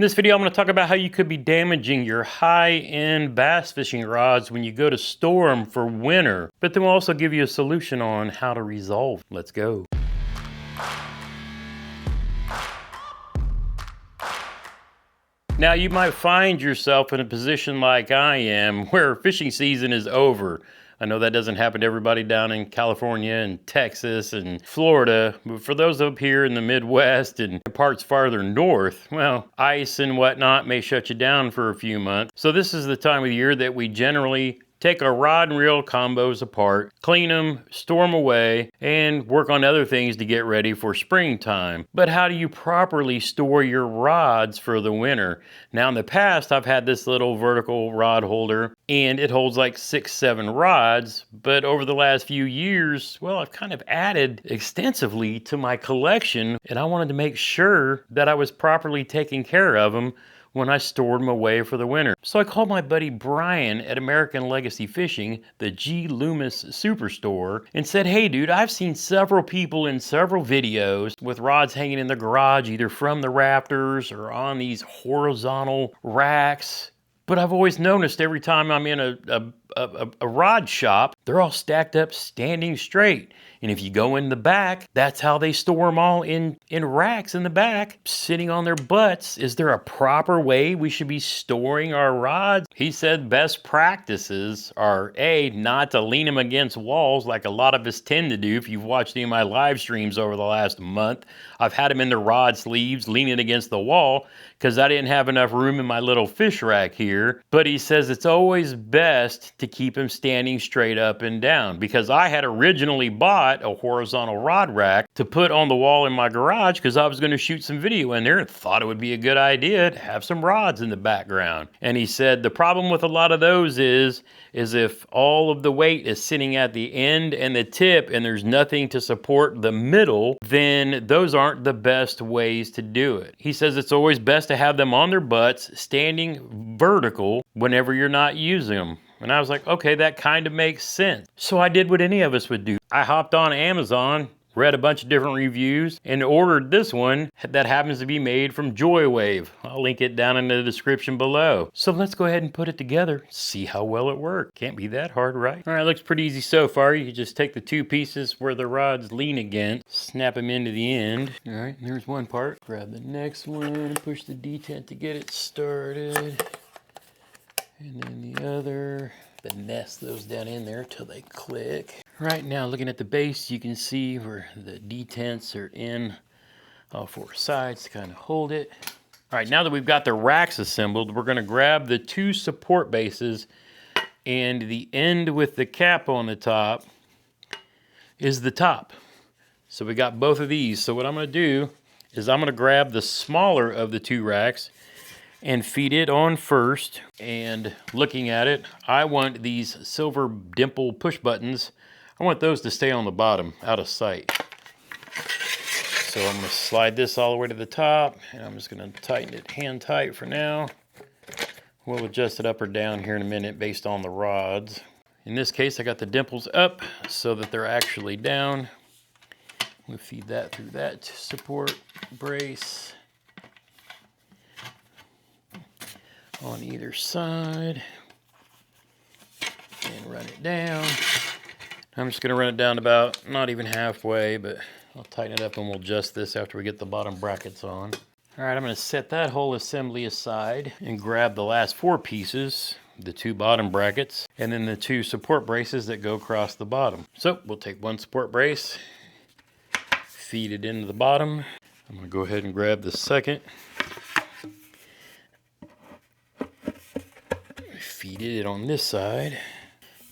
In this video, I'm going to talk about how you could be damaging your high-end bass fishing rods when you go to store them for winter. But then we'll also give you a solution on how to resolve. Let's go. Now, you might find yourself in a position like I am, where fishing season is over. I know that doesn't happen to everybody down in California and Texas and Florida, but for those up here in the Midwest and parts farther north, well, ice and whatnot may shut you down for a few months. So this is the time of year that we generally take our rod and reel combos apart, clean them, store them away, and work on other things to get ready for springtime. But how do you properly store your rods for the winter? Now in the past, I've had this little vertical rod holder and it holds like 6-7 rods, but over the last few years, well, I've kind of added extensively to my collection, and I wanted to make sure that I was properly taking care of them when I stored them away for the winter. So I called my buddy Brian at American Legacy Fishing, the G. Loomis Superstore, and said, hey dude, I've seen several people in several videos with rods hanging in the garage, either from the rafters or on these horizontal racks. But I've always noticed every time I'm in a rod shop, they're all stacked up standing straight. And if you go in the back, that's how they store them all in racks in the back, sitting on their butts. Is there a proper way we should be storing our rods? He said best practices are A, not to lean them against walls like a lot of us tend to do. If you've watched any of my live streams over the last month, I've had them in the rod sleeves leaning against the wall because I didn't have enough room in my little fish rack here. But he says it's always best to keep them standing straight up and down, because I had originally bought a horizontal rod rack to put on the wall in my garage because I was going to shoot some video in there and thought it would be a good idea to have some rods in the background. And he said the problem with a lot of those is if all of the weight is sitting at the end and the tip and there's nothing to support the middle, then those aren't the best ways to do it. He says it's always best to have them on their butts, standing vertical whenever you're not using them. And I was like, okay, that kind of makes sense. So I did what any of us would do. I hopped on Amazon, read a bunch of different reviews, and ordered this one that happens to be made from Joywave. I'll link it down in the description below. So let's go ahead and put it together, see how well it worked. Can't be that hard, right? All right, looks pretty easy so far. You can just take the two pieces where the rods lean against, snap them into the end. All right, there's one part. Grab the next one and push the detent to get it started. And then the other, nest those down in there till they click. Right now, looking at the base, you can see where the detents are in all four sides to kind of hold it. All right, now that we've got the racks assembled, we're gonna grab the two support bases, and the end with the cap on the top is the top. So we got both of these. So what I'm gonna do is I'm gonna grab the smaller of the two racks and feed it on first. And looking at it, I want these silver dimple push buttons. I want those to stay on the bottom, out of sight. So I'm gonna slide this all the way to the top, and I'm just gonna tighten it hand tight for now. We'll adjust it up or down here in a minute based on the rods. In this case, I got the dimples up so that they're actually down. We'll feed that through that support brace on either side and run it down. I'm just gonna run it down about not even halfway, but I'll tighten it up and we'll adjust this after we get the bottom brackets on. All right, I'm gonna set that whole assembly aside and grab the last four pieces, the two bottom brackets, and then the two support braces that go across the bottom. So we'll take one support brace, feed it into the bottom. I'm gonna go ahead and grab the second, feed it on this side,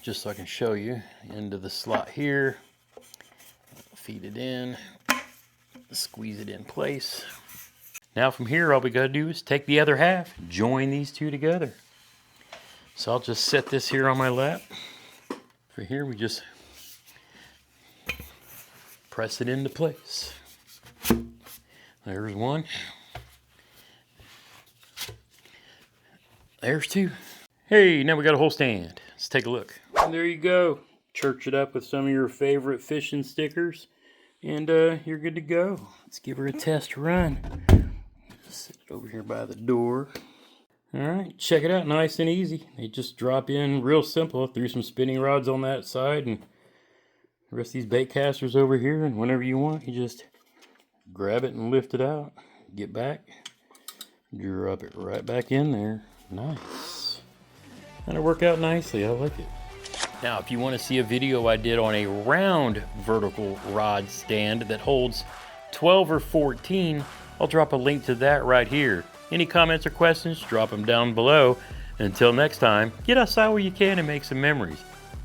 just so I can show you into the slot here. Feed it in, squeeze it in place. Now from here, all we gotta do is take the other half, join these two together. So I'll just set this here on my lap. For here, we just press it into place. There's one. There's two. Hey, now we got a whole stand. Let's take a look. And there you go. Church it up with some of your favorite fishing stickers, and you're good to go. Let's give her a test run. Just sit it over here by the door. All right, check it out, nice and easy. They just drop in real simple. Threw some spinning rods on that side and the rest of these bait casters over here, and whenever you want, you just grab it and lift it out, get back, drop it right back in there. Nice. That'll work out nicely, I like it. Now, if you want to see a video I did on a round vertical rod stand that holds 12 or 14, I'll drop a link to that right here. Any comments or questions, drop them down below. Until next time, get outside where you can and make some memories.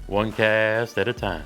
One cast at a time.